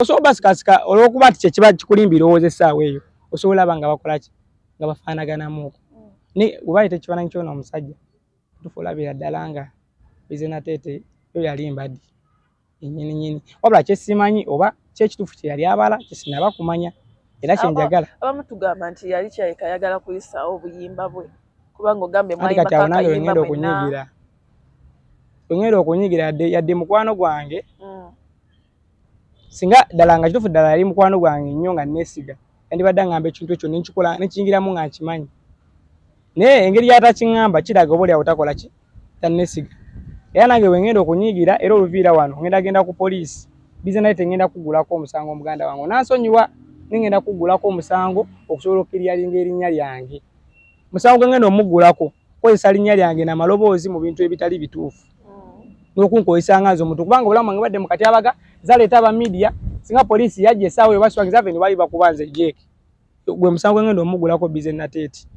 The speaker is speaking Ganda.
osobola sikasika olwokuba ti kyekiba kikulimbira owooza essaawa eyo osobola banga bakola ki nga bafaanaganamu ne ubayita ekifaananyi ky'ono omusajja tufulabira ddala nga Bizenateete yo yali mbaddi ennyini wabula kyesimanyi oba kyekituufu kye yali abala kisinaba kumanya era kyenjagala abamu tugamba nti yali kyayika ayagala kuyisaawo obuyimba bwe kubanga ogambye kati awo nange wengenda okunyigira wengenda okunyigira yadde mukwano gwange singa ddala nga kituufu ddala yali mukwano gwange nnyo nga neesiga yandibadde ngamba ekintu ekyo nenkikola nekiyingiramu nga nkimanyi naye engeri gyatakiŋŋamba kiraga obaolyawo takola ki tanneesiga era nange wengenda okunyigira era oluviira wano ngenda ku poliisi Bizenateete ngenda kugulako omusango muganda wange nansonyiwa nengenda kugulako omusango okusobola okukiryalinga erinnya lyange musango ngenda omugulako kozesa linnya lyange namaloboozi mu bintu ebitali bituufu n'okunkozesa nga nze omuntu kubanga obulamu bwange badde mu katyabaga zaleeta aba media singa poliisi yajja essaawa eyo baswangiza ve ne bali bakubanze jeeki gwe musango ngenda omugulako Bizenateete